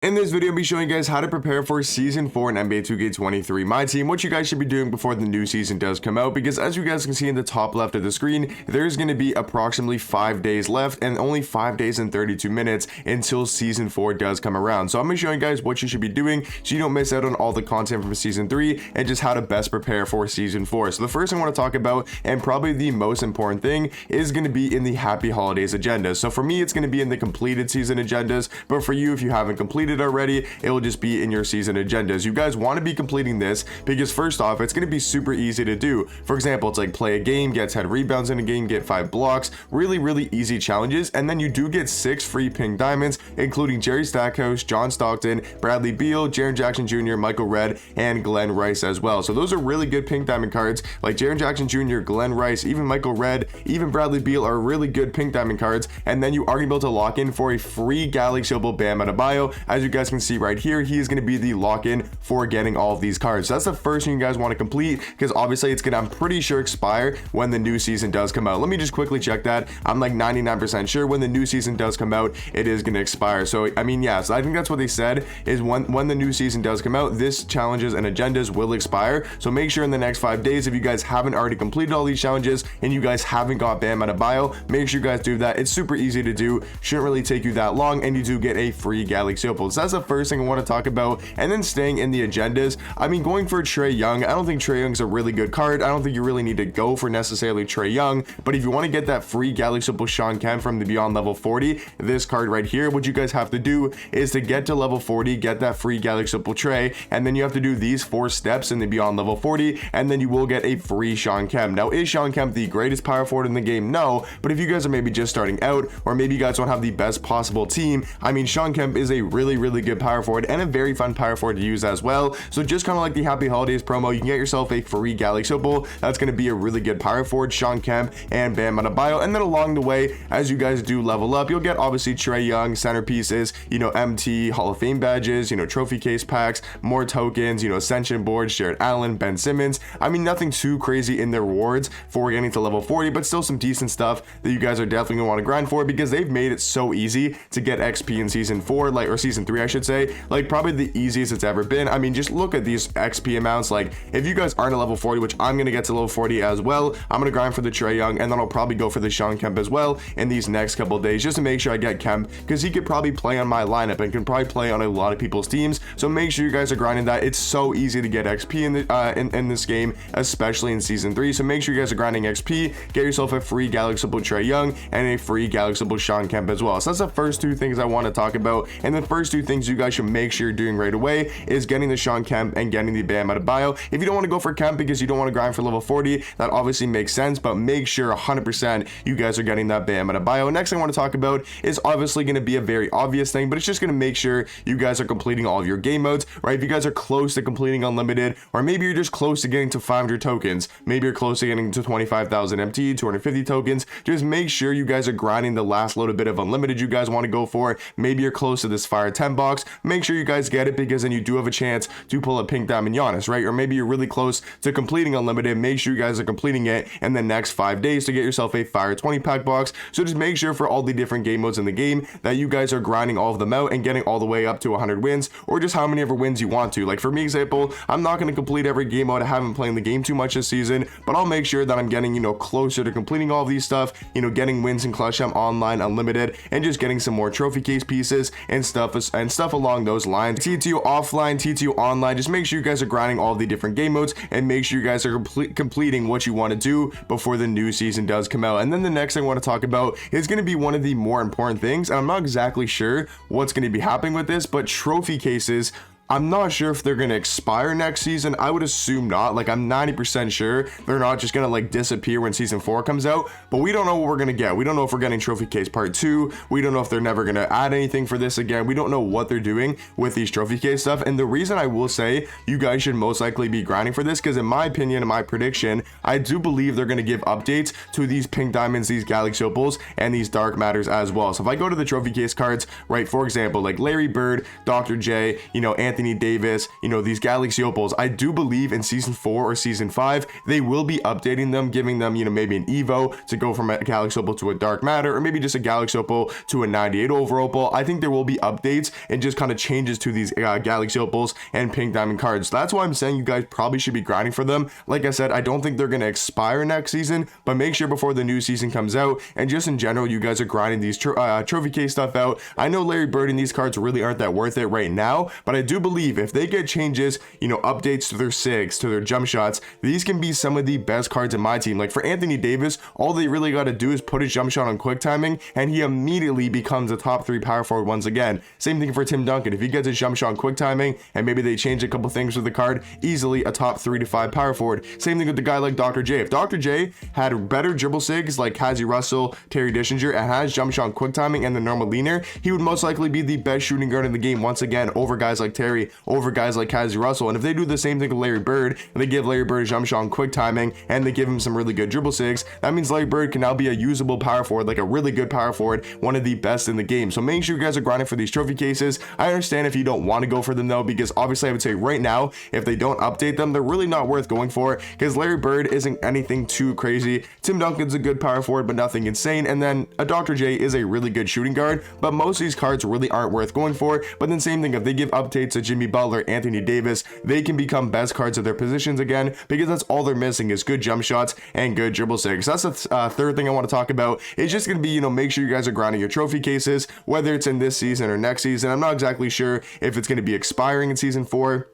In this video, I'll be showing you guys how to prepare for Season 4 in NBA 2K23 My Team, what you guys should be doing before the new season does come out, because as you guys can see in the top left of the screen, there's going to be approximately 5 days left and only 5 days and 32 minutes until Season 4 does come around. So I'm going to show you guys what you should be doing so you don't miss out on all the content from Season 3 and just how to best prepare for Season 4. So the first thing I want to talk about, and probably the most important thing, is going to be in the Happy Holidays agenda. So for me, it's going to be in the completed season agendas, but for you, if you haven't completed already, it will just be in your season agendas. You guys want to be completing this because first off, it's going to be super easy to do. For example, it's like play a game, get 10 rebounds in a game, get 5 blocks, really easy challenges, and then you do get 6 free pink diamonds, including Jerry Stackhouse, John Stockton, Bradley Beal, Jaren Jackson Jr., Michael Redd, and Glenn Rice as well. So those are really good pink diamond cards, like Jaren Jackson Jr., Glenn Rice, even Michael Redd, even Bradley Beal are really good pink diamond cards, and then you are going to be able to lock in for a free Galaxy Opal Bam Adebayo. As you guys can see right here, he is going to be the lock-in for getting all of these cards. So that's the first thing you guys want to complete, because obviously it's going to, I'm pretty sure, expire when the new season does come out. Let me just quickly check that. I'm like 99% sure when the new season does come out, it is going to expire. So I mean, yeah, so I think that's what they said, is when the new season does come out, this challenges and agendas will expire. So make sure in the next 5 days, if you guys haven't already completed all these challenges and you guys haven't got Bam Adebayo, make sure you guys do that. It's super easy to do, shouldn't really take you that long, and you do get a free Galaxy Opal. So that's the first thing I want to talk about. And then staying in the agendas, I mean, going for Trae Young, I don't think Trae Young's a really good card. I don't think you really need to go for necessarily Trae Young, but if you want to get that free Galaxy Opal Sean Kemp from the Beyond level 40, this card right here, what you guys have to do is to get to level 40, get that free Galaxy Opal Trae, and then you have to do these 4 steps in the Beyond level 40, and then you will get a free Sean Kemp. Now, is Sean Kemp the greatest power forward in the game? No, but if you guys are maybe just starting out, or maybe you guys don't have the best possible team, I mean, Sean Kemp is a really good power forward and a very fun power forward to use as well. So just kind of like the Happy Holidays promo, you can get yourself a free Galaxy Opal. That's going to be a really good power forward, Sean Kemp and Bam Adebayo. And then along the way, as you guys do level up, you'll get obviously Trae Young centerpieces, you know, MT Hall of Fame badges, you know, trophy case packs, more tokens, you know, ascension boards, Jared Allen, Ben Simmons. I mean, nothing too crazy in their rewards for getting to level 40, but still some decent stuff that you guys are definitely going to want to grind for, because they've made it so easy to get XP in season 4, like, or season 3 I should say, like probably the easiest it's ever been. I mean, just look at these XP amounts. Like, if you guys aren't at level 40, which I'm going to get to level 40 as well, I'm going to grind for the Trae Young, and then I'll probably go for the Sean Kemp as well in these next couple of days, just to make sure I get Kemp, because he could probably play on my lineup and can probably play on a lot of people's teams. So make sure you guys are grinding that. It's so easy to get XP in the in this game, especially in season 3. So make sure you guys are grinding XP, get yourself a free Galaxy Opal Trae Young and a free Galaxy Opal Sean Kemp as well. So that's the first 2 things I want to talk about, and the first 2 things you guys should make sure you're doing right away is getting the Sean Kemp and getting the Bam Adebayo. If you don't want to go for Kemp because you don't want to grind for level 40, that obviously makes sense, but make sure 100% you guys are getting that Bam Adebayo. Next thing I want to talk about is obviously going to be a very obvious thing, but it's just going to make sure you guys are completing all of your game modes, right? If you guys are close to completing unlimited, or maybe you're just close to getting to 500 tokens, maybe you're close to getting to 25,000 MT, 250 tokens, just make sure you guys are grinding the last little bit of unlimited you guys want to go for. Maybe you're close to this Fire 10 box, make sure you guys get it, because then you do have a chance to pull a pink diamond Giannis, right? Or maybe you're really close to completing unlimited, make sure you guys are completing it in the next 5 days to get yourself a Fire 20 pack box. So just make sure for all the different game modes in the game that you guys are grinding all of them out and getting all the way up to 100 wins, or just how many ever wins you want to. Like for me, example, I'm not going to complete every game mode. I haven't played the game too much this season, but I'll make sure that I'm getting, you know, closer to completing all of these stuff, you know, getting wins in Clutch Time Online Unlimited, and just getting some more trophy case pieces and stuff along those lines. T2 offline, T2 online, just make sure you guys are grinding all the different game modes and make sure you guys are completing what you want to do before the new season does come out. And then the next thing I want to talk about is going to be one of the more important things, and I'm not exactly sure what's going to be happening with this, but trophy cases I'm not sure if they're going to expire next season. I would assume not. Like, I'm 90% sure they're not just going to like disappear when season 4 comes out, but we don't know what we're going to get. We don't know if we're getting trophy case part 2. We don't know if they're never going to add anything for this again. We don't know what they're doing with these trophy case stuff. And the reason I will say you guys should most likely be grinding for this, because in my opinion and my prediction, I do believe they're going to give updates to these pink diamonds, these Galaxy Opals, and these dark matters as well. So if I go to the trophy case cards, right, for example, like Larry Bird, Dr. J, you know, Anthony Anthony Davis, you know, these Galaxy Opals. I do believe in season 4 or season 5, they will be updating them, giving them, you know, maybe an Evo to go from a Galaxy Opal to a Dark Matter, or maybe just a Galaxy Opal to a 98 over Opal. I think there will be updates and just kind of changes to these Galaxy Opals and Pink Diamond cards. So that's why I'm saying you guys probably should be grinding for them. Like I said, I don't think they're going to expire next season, but make sure before the new season comes out, and just in general, you guys are grinding these trophy case stuff out. I know Larry Bird and these cards really aren't that worth it right now, but I do believe if they get changes, you know, updates to their SIGs, to their jump shots, these can be some of the best cards in my team. Like for Anthony Davis, all they really got to do is put his jump shot on quick timing, and he immediately becomes a top 3 power forward once again. Same thing for Tim Duncan. If he gets his jump shot on quick timing, and maybe they change a couple things with the card, easily a top 3 to 5 power forward. Same thing with the guy like Dr. J. If Dr. J had better dribble SIGs like Kazi Russell, Terry Dischinger, and has jump shot on quick timing and the normal leaner, he would most likely be the best shooting guard in the game once again, over guys like Terry, over guys like Kazi Russell. And if they do the same thing with Larry Bird, and they give Larry Bird a jump shot on quick timing, and they give him some really good dribble SIGs, that means Larry Bird can now be a usable power forward, like a really good power forward, one of the best in the game. So make sure you guys are grinding for these trophy cases. I understand if you don't want to go for them though, because obviously I would say right now, if they don't update them, they're really not worth going for, because Larry Bird isn't anything too crazy. Tim Duncan's a good power forward, but nothing insane. And then a Dr. J is a really good shooting guard, but most of these cards really aren't worth going for. But then same thing, if they give updates to Jimmy Butler, Anthony Davis, they can become best cards at their positions again, because that's all they're missing is good jump shots and good dribble SIGs. So that's the third thing I want to talk about. It's just going to be, you know, make sure you guys are grinding your trophy cases, whether it's in this season or next season. I'm not exactly sure if it's going to be expiring in season 4.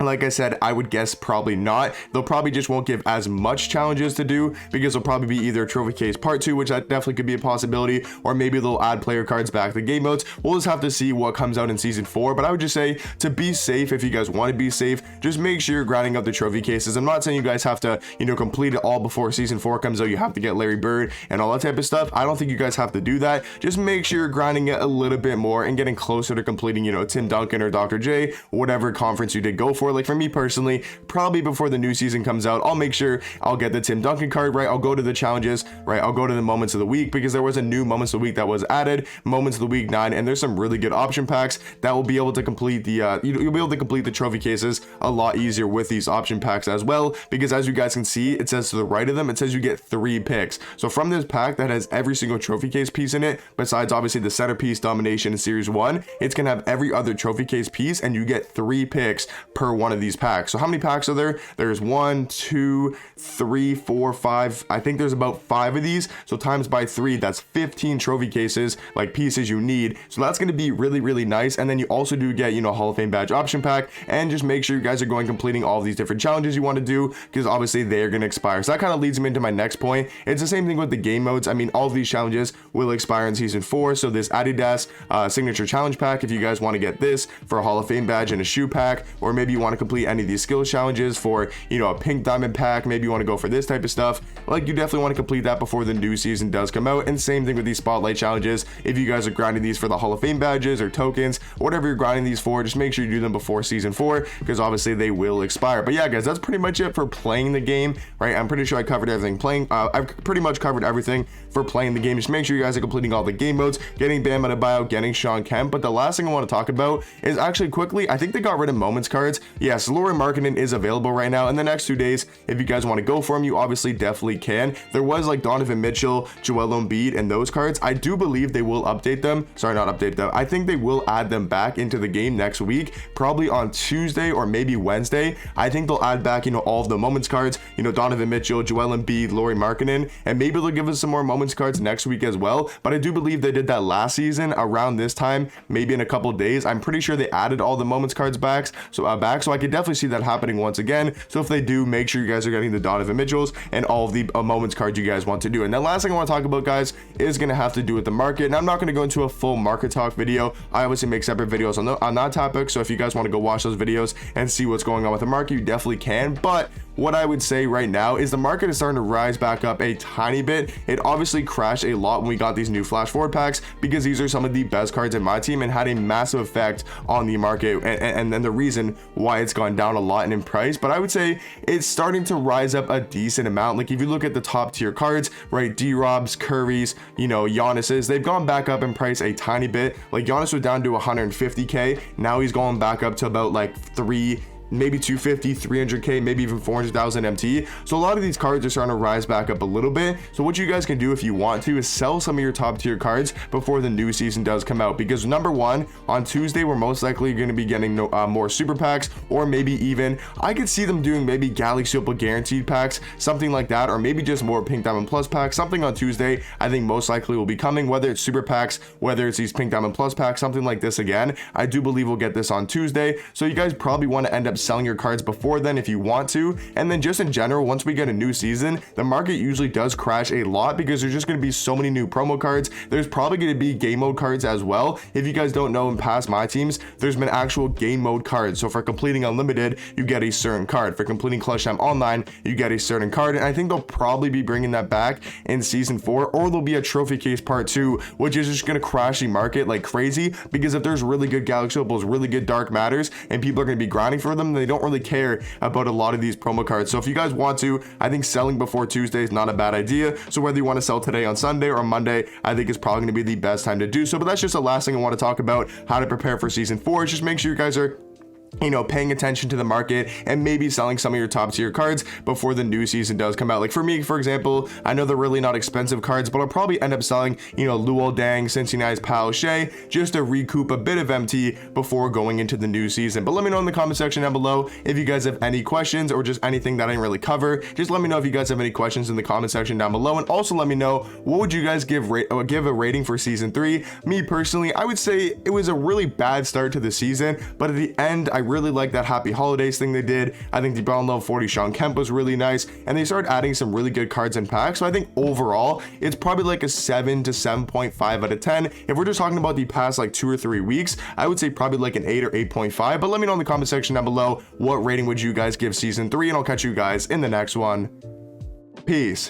Like I said, I would guess probably not. They'll probably just won't give as much challenges to do, because they'll probably be either trophy case part 2, which that definitely could be a possibility, or maybe they'll add player cards back to game modes. We'll just have to see what comes out in season 4. But I would just say, to be safe, if you guys want to be safe, just make sure you're grinding up the trophy cases. I'm not saying you guys have to, you know, complete it all before season 4 comes out. You have to get Larry Bird and all that type of stuff. I don't think you guys have to do that. Just make sure you're grinding it a little bit more and getting closer to completing, you know, Tim Duncan or Dr. J, whatever conference you did go for. Like for me personally, probably before the new season comes out, I'll make sure I'll get the Tim Duncan card, right? I'll go to the challenges, right? I'll go to the moments of the week, because there was a new moments of the week that was added, moments of the week 9, and there's some really good option packs that will be able to complete the you'll be able to complete the trophy cases a lot easier with these option packs as well, because as you guys can see, it says to the right of them, it says you get 3 picks. So from this pack that has every single trophy case piece in it, besides obviously the centerpiece, domination, and series 1, it's gonna have every other trophy case piece, and you get 3 picks per one of these packs. So how many packs are there? There's 1, 2, 3, 4, 5. I think there's about 5 of these. So times by 3, that's 15 trophy cases, like pieces you need. So that's going to be really, really nice. And then you also do get, you know, Hall of Fame badge option pack, and just make sure you guys are going completing all of these different challenges you want to do, because obviously they're going to expire. So that kind of leads me into my next point. It's the same thing with the game modes. I mean, all of these challenges will expire in season 4. So this Adidas signature challenge pack, if you guys want to get this for a Hall of Fame badge and a shoe pack, or maybe you want to complete any of these skills challenges for, you know, a pink diamond pack, maybe you want to go for this type of stuff, like you definitely want to complete that before the new season does come out. And same thing with these spotlight challenges. If you guys are grinding these for the Hall of Fame badges or tokens, whatever you're grinding these for, just make sure you do them before season 4, because obviously they will expire. But yeah, guys, that's pretty much it for playing the game, right? I'm pretty sure I covered everything. I've pretty much covered everything for playing the game. Just make sure you guys are completing all the game modes, getting Bam Adebayo, getting Sean Kemp. But the last thing I want to talk about is actually quickly, I think they got rid of moments cards. Yes, Lauri Markkanen is available right now. In the next 2 days, if you guys want to go for him, you obviously definitely can. There was like Donovan Mitchell, Joel Embiid, and those cards. I do believe they will update them. Sorry, not update them. I think they will add them back into the game next week, probably on Tuesday or maybe Wednesday. I think they'll add back, you know, all of the moments cards, you know, Donovan Mitchell, Joel Embiid, Lauri Markkanen, and maybe they'll give us some more moments cards next week as well. But I do believe they did that last season around this time, maybe in a couple days. I'm pretty sure they added all the moments cards back, so I could definitely see that happening once again. So if they do, make sure you guys are getting the Donovan Mitchells and all of the moments cards you guys want to do. And the last thing I want to talk about, guys, is going to have to do with the market. And I'm not going to go into a full market talk video. I obviously make separate videos on that topic, so if you guys want to go watch those videos and see what's going on with the market, you definitely can. But what I would say right now is the market is starting to rise back up a tiny bit. It obviously crashed a lot when we got these new flash forward packs, because these are some of the best cards in my team and had a massive effect on the market, and then the reason why it's gone down a lot in price. But I would say it's starting to rise up a decent amount. Like if you look at the top tier cards, right, D-Robs, Currys, you know, Giannis's, they've gone back up in price a tiny bit. Like Giannis was down to 150k, now he's going back up to about like maybe 250, 300k, maybe even 400,000 MT. So a lot of these cards are starting to rise back up a little bit. So what you guys can do if you want to is sell some of your top tier cards before the new season does come out, because number one, on Tuesday we're most likely going to be getting more super packs, or maybe even I could see them doing maybe Galaxy Opal guaranteed packs, something like that, or maybe just more Pink Diamond Plus packs. Something on Tuesday I think most likely will be coming, whether it's super packs, whether it's these Pink Diamond Plus packs, something like this. Again, I do believe we'll get this on Tuesday, so you guys probably want to end up selling your cards before then if you want to. And then just in general, once we get a new season, the market usually does crash a lot, because there's just going to be so many new promo cards. There's probably going to be game mode cards as well. If you guys don't know, in past my teams, there's been actual game mode cards. So for completing unlimited, you get a certain card. For completing Clutch Time Online, you get a certain card. And I think they'll probably be bringing that back in season 4, or there'll be a trophy case part 2, which is just going to crash the market like crazy, because if there's really good Galaxy Opals, really good Dark Matters, and people are going to be grinding for them, they don't really care about a lot of these promo cards. So if you guys want to, I think selling before Tuesday is not a bad idea. So whether you want to sell today on Sunday or Monday, I think it's probably going to be the best time to do so. But that's just the last thing I want to talk about, how to prepare for season 4. Just make sure you guys are, you know, paying attention to the market and maybe selling some of your top tier cards before the new season does come out. Like for me, for example, I know they're really not expensive cards, but I'll probably end up selling, you know, Luol Deng, Cincinnati's Pal Shea, just to recoup a bit of MT before going into the new season. But let me know in the comment section down below if you guys have any questions or just anything that I didn't really cover. Just let me know if you guys have any questions in the comment section down below, and also let me know what would you guys give a rating for season 3. Me personally, I would say it was a really bad start to the season, but at the end, I really like that Happy Holidays thing they did. I think the Brown Level 40 Sean Kemp was really nice, and they started adding some really good cards and packs. So I think overall, it's probably like a 7 to 7.5 out of 10. If we're just talking about the past like 2 or 3 weeks, I would say probably like an 8 or 8.5. But let me know in the comment section down below what rating would you guys give season 3, and I'll catch you guys in the next one. Peace.